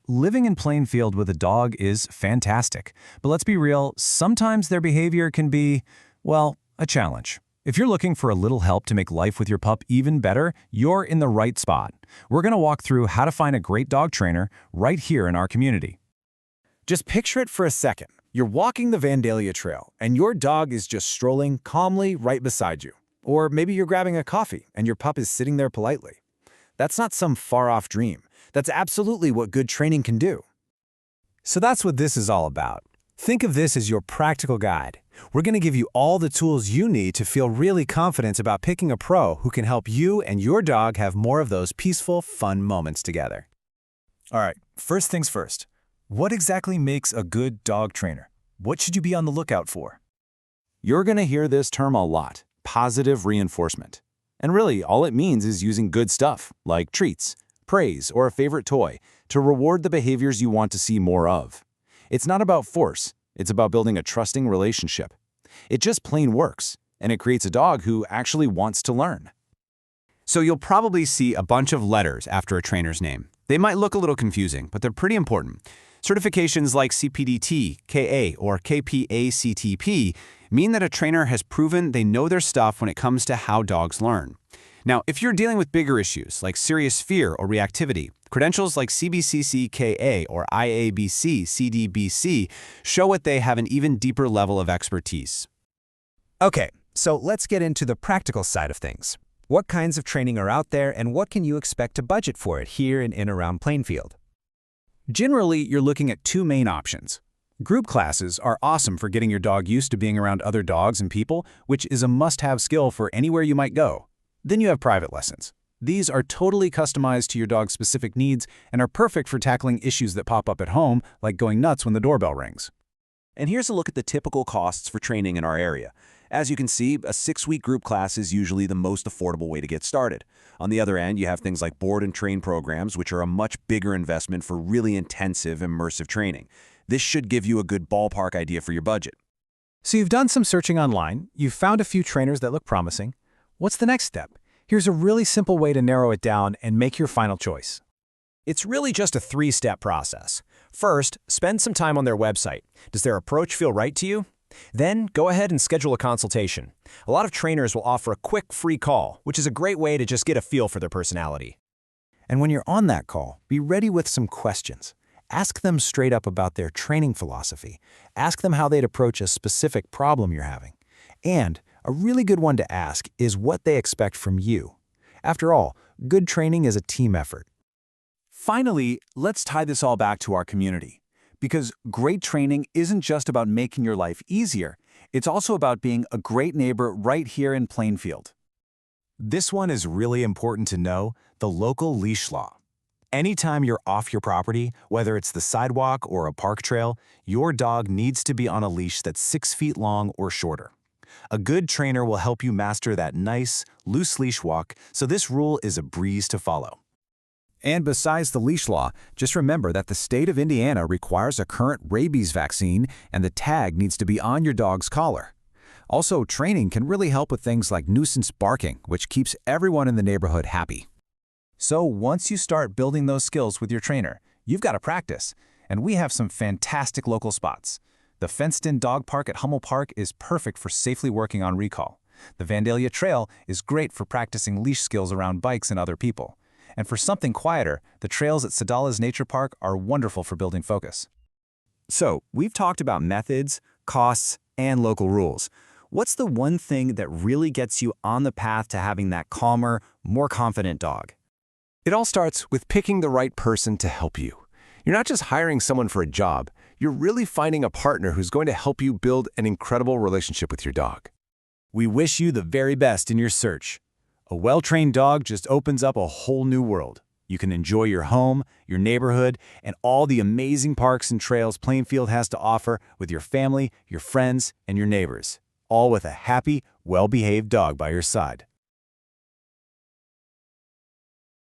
Living in Plainfield with a dog is fantastic, but let's be real, sometimes their behavior can be, well, a challenge. If you're looking for a little help to make life with your pup even better, you're in the right spot. We're going to walk through how to find a great dog trainer right here in our community. Just picture it for a second. You're walking the Vandalia Trail, and your dog is just strolling calmly right beside you. Or maybe you're grabbing a coffee, and your pup is sitting there politely. That's not some far-off dream. That's absolutely what good training can do. So that's what this is all about. Think of this as your practical guide. We're going to give you all the tools you need to feel really confident about picking a pro who can help you and your dog have more of those peaceful, fun moments together. All right, first things first. What exactly makes a good dog trainer? What should you be on the lookout for? You're going to hear this term a lot, positive reinforcement. And really, all it means is using good stuff, like treats, praise, or a favorite toy, to reward the behaviors you want to see more of. It's not about force, it's about building a trusting relationship. It just plain works, and it creates a dog who actually wants to learn. So you'll probably see a bunch of letters after a trainer's name. They might look a little confusing, but they're pretty important. Certifications like CPDT, KA, or KPACTP mean that a trainer has proven they know their stuff when it comes to how dogs learn. Now, if you're dealing with bigger issues like serious fear or reactivity, credentials like CBCC-KA or IABC-CDBC show that they have an even deeper level of expertise. Okay, so let's get into the practical side of things. What kinds of training are out there, and what can you expect to budget for it here and in around Plainfield? Generally, you're looking at two main options. Group classes are awesome for getting your dog used to being around other dogs and people, which is a must-have skill for anywhere you might go. Then you have private lessons. These are totally customized to your dog's specific needs and are perfect for tackling issues that pop up at home, like going nuts when the doorbell rings. And here's a look at the typical costs for training in our area. As you can see, a 6-week group class is usually the most affordable way to get started. On the other end, you have things like board and train programs, which are a much bigger investment for really intensive, immersive training. This should give you a good ballpark idea for your budget. So you've done some searching online, you've found a few trainers that look promising. What's the next step? Here's a really simple way to narrow it down and make your final choice. It's really just a 3-step process. First, spend some time on their website. Does their approach feel right to you? Then, go ahead and schedule a consultation. A lot of trainers will offer a quick free call, which is a great way to just get a feel for their personality. And when you're on that call, be ready with some questions. Ask them straight up about their training philosophy. Ask them how they'd approach a specific problem you're having. And a really good one to ask is what they expect from you. After all, good training is a team effort. Finally, let's tie this all back to our community. Because great training isn't just about making your life easier, it's also about being a great neighbor right here in Plainfield. This one is really important to know, the local leash law. Anytime you're off your property, whether it's the sidewalk or a park trail, your dog needs to be on a leash that's 6 feet long or shorter. A good trainer will help you master that nice, loose leash walk, so this rule is a breeze to follow. And besides the leash law, just remember that the state of Indiana requires a current rabies vaccine, and the tag needs to be on your dog's collar. Also, training can really help with things like nuisance barking, which keeps everyone in the neighborhood happy. So once you start building those skills with your trainer, you've got to practice, and we have some fantastic local spots. The fenced-in dog park at Hummel Park is perfect for safely working on recall. The Vandalia Trail is great for practicing leash skills around bikes and other people. And for something quieter, the trails at Sedala's Nature Park are wonderful for building focus. So, we've talked about methods, costs, and local rules. What's the one thing that really gets you on the path to having that calmer, more confident dog? It all starts with picking the right person to help you. You're not just hiring someone for a job, you're really finding a partner who's going to help you build an incredible relationship with your dog. We wish you the very best in your search. A well-trained dog just opens up a whole new world. You can enjoy your home, your neighborhood, and all the amazing parks and trails Plainfield has to offer with your family, your friends, and your neighbors, all with a happy, well-behaved dog by your side.